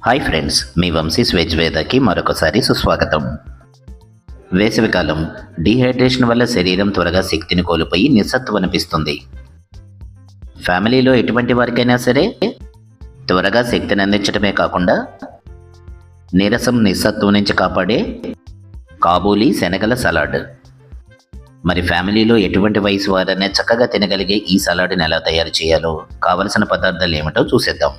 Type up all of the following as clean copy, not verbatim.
Hi friends, మీ Vamshi's veg వేదకి మరొకసారి సుస్వాగతం. వేసవికాలం డీహైడ్రేషన్ వల్ల శరీరం త్వరగా శక్తిని కోల్పోయి నిస్సత్వం అనిపిస్తుంది. ఫ్యామిలీలో ఎటువంటి వారికైనా సరే త్వరగా శక్తిని అందించడమే కాకుండా నీరసం నిస్సత్వం నుంచి కాపాడే కాబూలీ శనగల సలాడ్. మరి ఫ్యామిలీలో ఎటువంటి వయసు వారైనా చక్కగా తినగలిగే ఈ సలాడ్ని ఎలా తయారు చేయాలో, కావలసిన పదార్థాలు ఏమిటో చూసేద్దాం.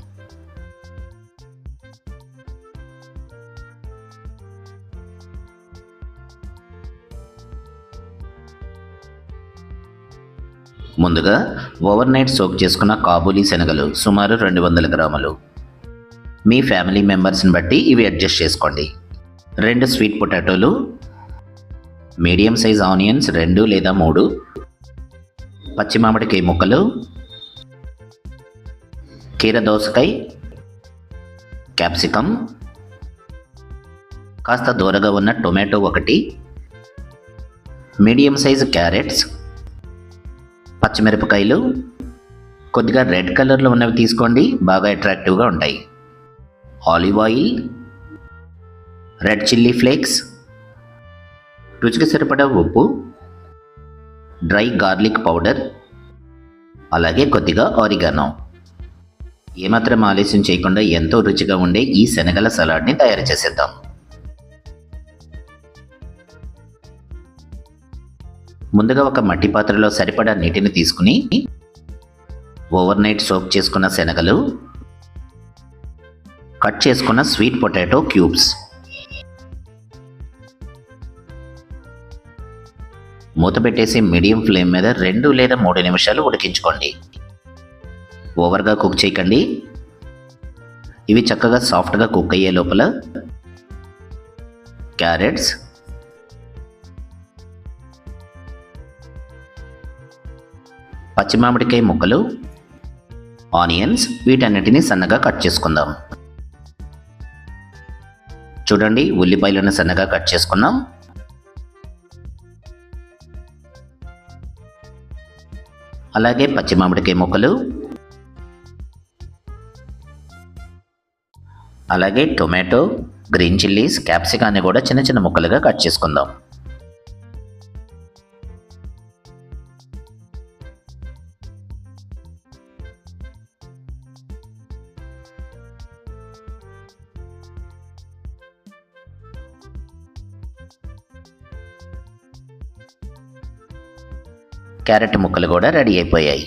ముందుగా ఓవర్ నైట్ సోక్ చేసుకున్న కాబూలీ శనగలు సుమారు 200 గ్రాములు. మీ ఫ్యామిలీ మెంబర్స్ని బట్టి ఇవి అడ్జస్ట్ చేసుకోండి. 2 స్వీట్ పొటాటోలు, మీడియం సైజ్ ఆనియన్స్ 2 లేదా 3, పచ్చి మామిడికాయ ముక్కలు, కీర దోసకాయ, క్యాప్సికమ్, కాస్త దూరగా ఉన్న టొమాటో 1, మీడియం సైజు క్యారెట్స్, పచ్చిమిరపకాయలు, కొద్దిగా రెడ్ కలర్లో ఉన్నవి తీసుకోండి, బాగా అట్రాక్టివ్గా ఉంటాయి. Olive oil, red chilli flakes, రుచికి సరిపడా ఉప్పు, డ్రై గార్లిక్ పౌడర్, అలాగే కొద్దిగా ఆరిగానో. ఏమాత్రం ఆలస్యం చేయకుండా ఎంతో రుచిగా ఉండే ఈ శనగల సలాడ్ని తయారు చేసేద్దాం. ముందుగా ఒక మట్టి పాత్రలో సరిపడా నీటిని తీసుకుని ఓవర్ నైట్ సోక్ చేసుకున్న శనగలు, కట్ చేసుకున్న స్వీట్ పొటాటో క్యూబ్స్, మూత పెట్టేసి మీడియం ఫ్లేమ్ మీద 2 లేదా 3 నిమిషాలు ఉడికించుకోండి. ఓవర్గా కుక్ చేయకండి. ఇవి చక్కగా సాఫ్ట్గా కుక్ అయ్యే లోపల క్యారెట్స్, పచ్చి మామిడికాయ ముక్కలు, ఆనియన్స్ వీటన్నిటిని సన్నగా కట్ చేసుకుందాం. చూడండి, ఉల్లిపాయలను సన్నగా కట్ చేసుకున్నాం. అలాగే పచ్చి మామిడికాయ ముక్కలు, అలాగే టొమాటో, గ్రీన్ చిల్లీస్, క్యాప్సికాన్ని కూడా చిన్న చిన్న ముక్కలుగా కట్ చేసుకుందాం. క్యారెట్ ముక్కలు కూడా రెడీ అయిపోయాయి.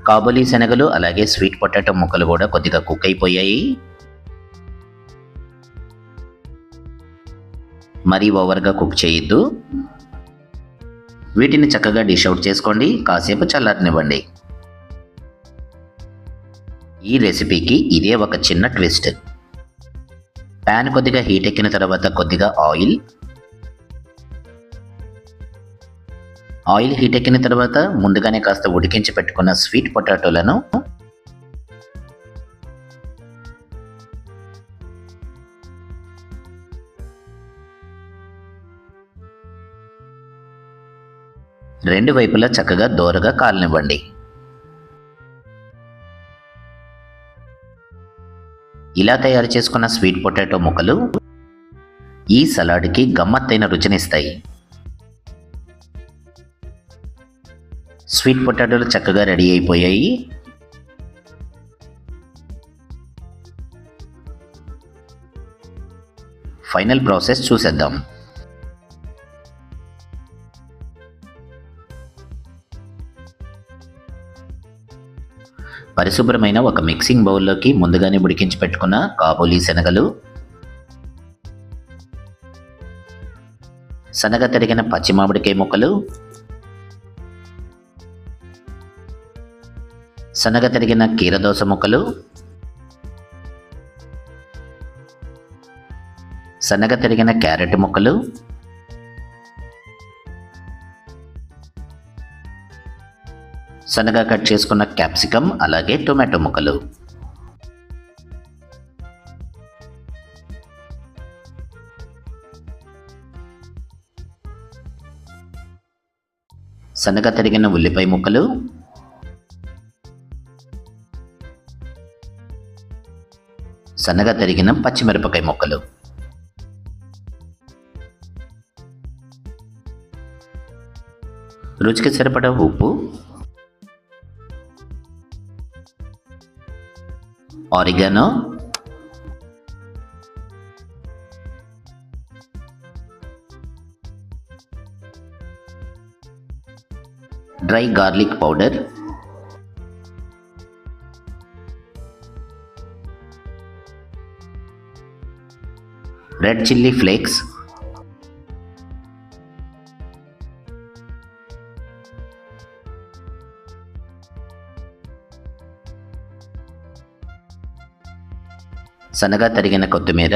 కాబూలీ శనగలు అలాగే స్వీట్ పొటాటో ముక్కలు కూడా కొద్దిగా కుక్ అయిపోయాయి. మరీ ఓవర్గా కుక్ చేయొద్దు. వీటిని చక్కగా డిష్ అవుట్ చేసుకోండి, కాసేపు చల్లారనివ్వండి. ఈ రెసిపీకి ఇదే ఒక చిన్న ట్విస్ట్. ప్యాన్ కొద్దిగా హీట్ ఎక్కిన తర్వాత కొద్దిగా ఆయిల్ హీట్ ఎక్కిన తర్వాత ముందుగానే కాస్త ఉడికించి పెట్టుకున్న స్వీట్ పొటాటోలను రెండు వైపులా చక్కగా దోరగా కాలనివ్వండి. ఇలా తయారు చేసుకున్న స్వీట్ పొటాటో ముక్కలు ఈ సలాడ్కి గమ్మత్తైన రుచినిస్తాయి. స్వీట్ పొటాటోలు చక్కగా రెడీ అయిపోయాయి. ఫైనల్ ప్రాసెస్ చూసేద్దాం. పరిశుభ్రమైన ఒక మిక్సింగ్ బౌల్లోకి ముందుగానే ఉడికించి పెట్టుకున్న కాబూలీ శనగలు, సన్నగా తరిగిన పచ్చి మామిడికాయ ముక్కలు, సన్నగా తరిగిన కీరదోస ముక్కలు, సన్నగా తరిగిన క్యారెట్ ముక్కలు, సన్నగా కట్ చేసుకున్న క్యాప్సికమ్ అలాగే టొమాటో ముక్కలు, సన్నగా తరిగిన ఉల్లిపాయ ముక్కలు, సన్నగా తరిగిన పచ్చిమిరపకాయ ముక్కలు, రుచికి సరిపడా ఉప్పు, oregano, dry garlic powder, red chilli flakes, సన్నగా తరిగిన కొత్తిమీర,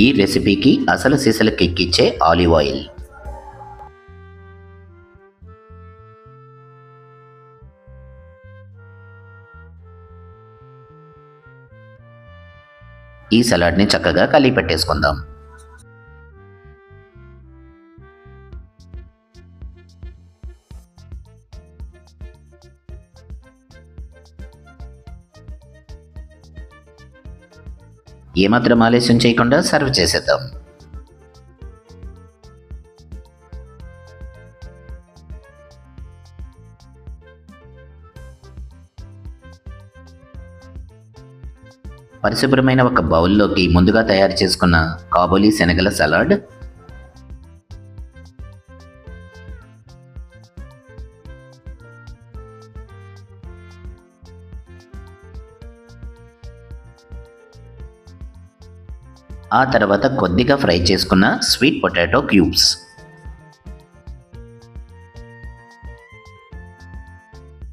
ఈ రెసిపీకి అసలు సిసలు కిక్కిచ్చే ఆలివ్ ఆయిల్. ఈ సలాడ్ని చక్కగా కలిపి పెట్టేసుకుందాం. ఏమాత్రం ఆలస్యం చేయకుండా సర్వ్ చేసేద్దాం. పరిశుభ్రమైన ఒక బౌల్లోకి ముందుగా తయారు చేసుకున్న కాబూలీ శనగల సలాడ్, ఆ తర్వాత కొద్దిగా ఫ్రై చేసుకున్న స్వీట్ పొటాటో క్యూబ్స్,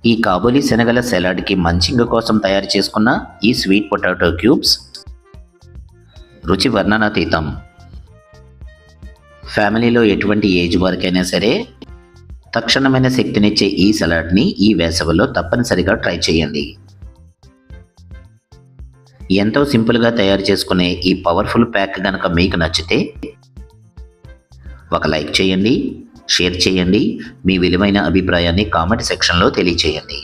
ఈ కాబూలీ శనగల సలాడ్కి మంచింగ్ కోసం తయారు చేసుకున్న ఈ స్వీట్ పొటాటో క్యూబ్స్ రుచి వర్ణనాతీతం. ఫ్యామిలీలో ఎటువంటి ఏజ్ వారికైనా సరే తక్షణమైన శక్తినిచ్చే ఈ సలాడ్ని ఈ వేసవిలో తప్పనిసరిగా ట్రై చేయండి. ఎంతో సింపుల్గా తయారు చేసుకునే ఈ పవర్ఫుల్ ప్యాక్ కనుక మీకు నచ్చితే ఒక లైక్ చేయండి, షేర్ చేయండి, మీ విలువైన అభిప్రాయాన్ని కామెంట్ సెక్షన్లో తెలియచేయండి.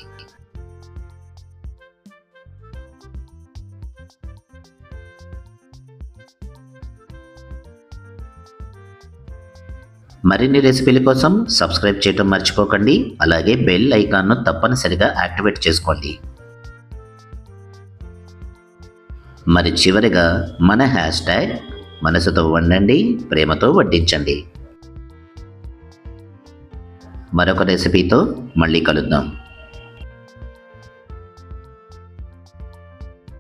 మరిన్ని రెసిపీల కోసం సబ్స్క్రైబ్ చేయడం మర్చిపోకండి. అలాగే బెల్ ఐకాన్ను తప్పనిసరిగా యాక్టివేట్ చేసుకోండి. మరి చివరిగా మన హ్యాష్ట్యాగ్ మనసుతో వండండి, ప్రేమతో వడ్డించండి. మరొక రెసిపీతో మళ్ళీ కలుద్దాం.